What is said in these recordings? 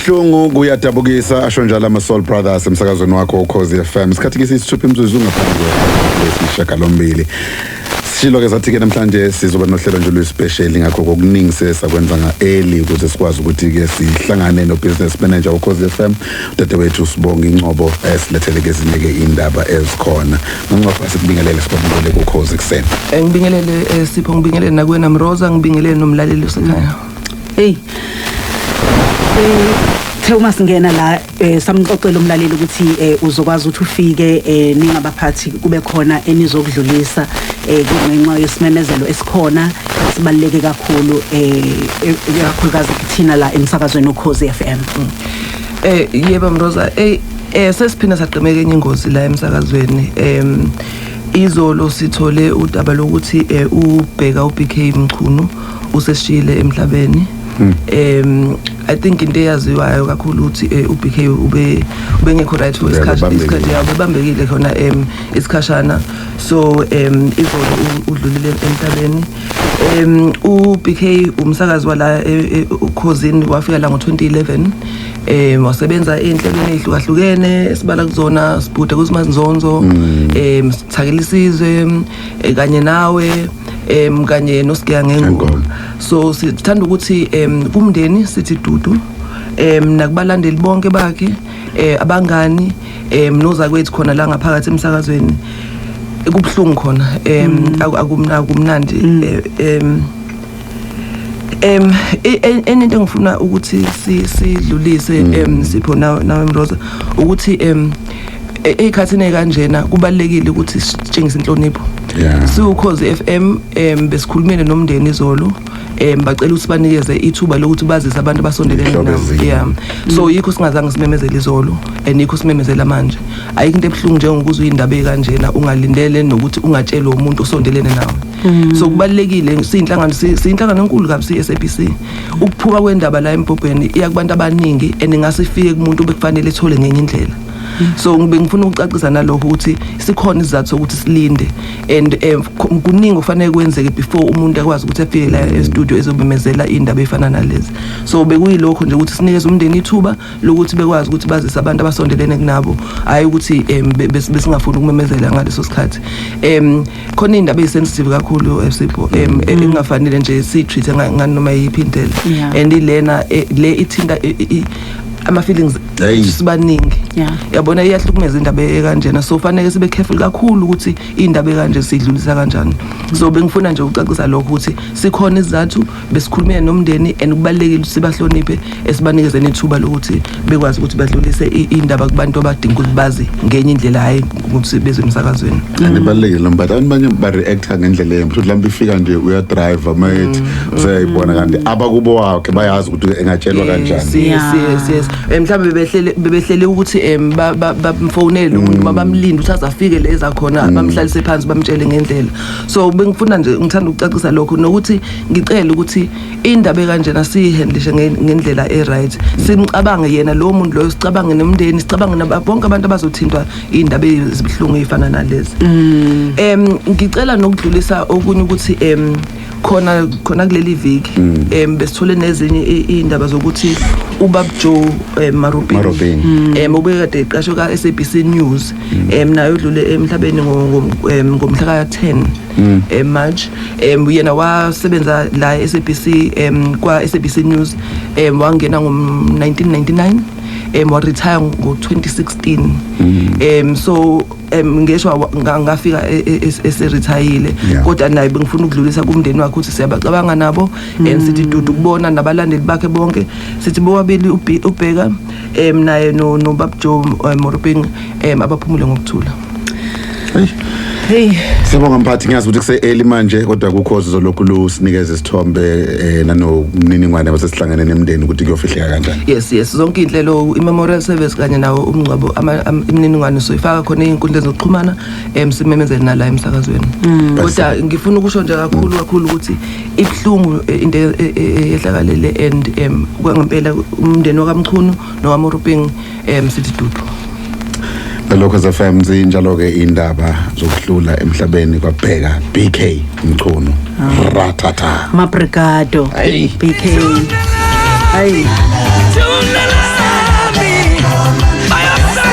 Kubuhlungu kuyadabukisa asho njalo ama-Soul Brothers emsakazweni wakho Ukhozi FM. Isikhathi ke sisithupha imzuzu ngaphambi kwesishiyagalombili. Sishilo-ke sathi-ke namhlanje sizoba nohlelo nje oluyispecial ngakho kokuningi sesakwenza nga-early ukuze sikwazi ukuthi-ke sihlangane no-business manager Ukhozi FM udadewethu Sbongi Ngcobo silethele-ke ezinye-ke indaba ezikhona. Ngcobo sikubingelele sibabulele kuKhozi kuseni. Ngibingelele Sipho, ngibingelele nakuwena Mroza, ngibingelele nomlaleli usekhaya. Hey. Uma singena la samxoxela umlaleli ukuthi uzokwazi ukuthi ufike ningabaphathi kube khona enizokudlulisa kungenxa yesimemezelo esikhona sibaluleke kakhulu ikakhulukazi kuthina la emsakazweni Ukhozi FM. Yebo Mroza, sesiphina saqhemeka enye ingozi la emsakazweni. Izolo sithole udaba lokuthi uBheka uBK Mchunu useshile emhlabeni. I think into eyaziwayo kakhulu ukuthi uBK ubengekho right for isikhathi yabo bebambekile khona isikhashana, so izolo udlulile emhlabeni. uBK umsakazi wala uKhozini wafika la ngo-2011 wasebenza enhlelweni ezihlukahlukene esibala kuzona Sibhude kuzimanzonzo Sithakela Isizwe kanye nawe kanye noSigiya Ngengoma. So sithanda ukuthi kumndeni sithi dudu nakubalandeli bonke bakhe abangani noza kwethu khona la ngaphakathi emsakazweni kubhlungu khona akumnandi. Into engifuna ukuthi sidlulise Sipho nawe Mroza ukuthi ekhathini ekanjena kubalekile ukuthi sitshengise inhlonipho. Ukhozi FM besikhulumile nomndeni izolo bacela ukuthi banikeze ithuba lokuthi bazise abantu abasondelene nabo. So yikho singazange simemezele izolo yikho simemezela manje. Ayikho into ebhlungu njengokuzwa indaba ekanjena ungalindele nokuthi ungatshela umuntu osondelene nawe. So kubalekile siyinhlangano enkulu kabi SABC ukuphuma kwendaba la empopeni iyakubantu abaningi engingase kumuntu bekufanele ethole ngenye indlela. So ngifuna ukucacisa nalokho ukuthi sikhona isizathu sokuthi silinde and kuningi kufanele kwenzeke before umuntu akwazi ukuthi afike la e-studio ezobemezela indaba efana nalezi. So bekuyilokho nje ukuthi sinikeze umndeni ithuba lokuthi bekwazi ukuthi bazise abantu abasondelene kunabo, hayi ukuthi besingafuni ukumemezela ngaleso sikhathi. Khona indaba esensitive kakhulu Sipho engafanele nje si-treat ngani noma yiphi indlela and ilena le ithinta ama feelings sibaningi. Yabona iyahlukumeza indaba ekanjena, so fanele sibe careful kakhulu ukuthi indaba ekanje sidlulisa kanjani. So bengifuna nje ukucacisa lokho ukuthi sikhona isizathu besikhulumene nomndeni and kubalekile ukuthi sibahloniphe esibanikeze nethuba lokuthi bekwazi ukuthi badlulise indaba kubantu abadinga ukuthi bazi ngenye indlela, hayi ukuthi bezwe emsakazweni. Anibalekile Mbatha abanye ba reacta ngendlela embi futhi lambe ifika nje uya drive mate usayibona kanti abakubo wakhe bayazi ukuthi engatshelwa kanjani. Yes. Mhlawumbe bebehlele ukuthi bamfonele umuntu mabamlinde ukuthi azafike leza khona bamhlalise phansi bamtshele ngendlela. So bengifuna nje ngithanda ukucacisa lokho nokuthi ngicela ukuthi indaba kanjena siyihandlishe ngendlela right. Simcabange yena lo muntu lo, sicabange nomndeni, sicabange nabonke abantu abazothintwa indaba ezibhlungu ezifana nalezi. Ngicela nokudlulisa okunye ukuthi khona kuleli viki besithole nezinye indaba zokuthi ubaba Joe Marubeni ubekade eqashwe ka SABC News nayo udlule emhlabeni ngomhla ka 10 March. Yena wasebenza la SABC kwa SABC News wangena ngo-1999 wa-retire ngo-2016. So ngisho ngafika eseretayile kodwa naye bengifuna ukudlulisa kumndeni wakhe ukuthi siyabacabanga nabo sithi dudu kubona nabalandeli bakhe bonke, sithi bobabili uBheka naye noBaba Joe Marubeni abaphumule ngokuthula. Sibonga Umphathi, ngiyazi ukuthi kuse-early manje kodwa kuKhozi zolokhu lusinikeze isithombe nanomniningwane abasesihlangene nemndeni ukuthi kuyofihleka kanjani. Yes, zonke inhlelo i-memorial service kanye nawo umngcwabo imininingwane soyifaka khona ey'nkundleni zokuxhumana simemezele nala emsakazweni. Kodwa ngifuna ukusho nje kakhulu ukuthi ibhlungu into ehlakalele and kwangempela umndeni wakamchunu nowaMorubeng sithi dudu. Lokho FM zinjalo-ke indaba zokudlula emhlabeni kwaBheka BK Mchunu ratata mabrigado BK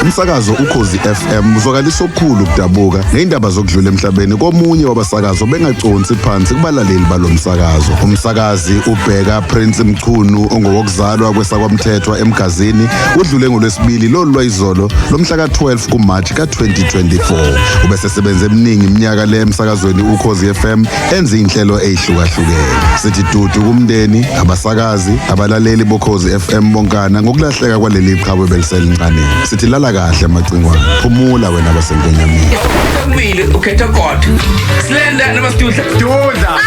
Umsakazo Ukhozi FM uzokalisa okukhulu ukudabuka nezindaba zokudlula emhlabeni komunye wabasakazo bengaconsi phansi kubalaleli balomsakazo. Umsakazi uBheka Prince Mchunu ongowokuzalwa kwesakwamthethwa emgazini udlule ngolwesibili lolwayizolo lomhla ka12 kuMarch ka2024. Ubese sebenze eminingi iminyaka le emsakazweni Ukhozi FM enza inhlelo ezihlukahlukene. Sithi dudu kumndeni, abasakazi, abalaleli bokhozi FM bonkana ngokulahleka kwaleli qhawe beliselincane. Sithi lala kahle amacingwane. Phumula wena basenkonyameni. Ukhetha kodwa. Slender noma sidudla. Dudla.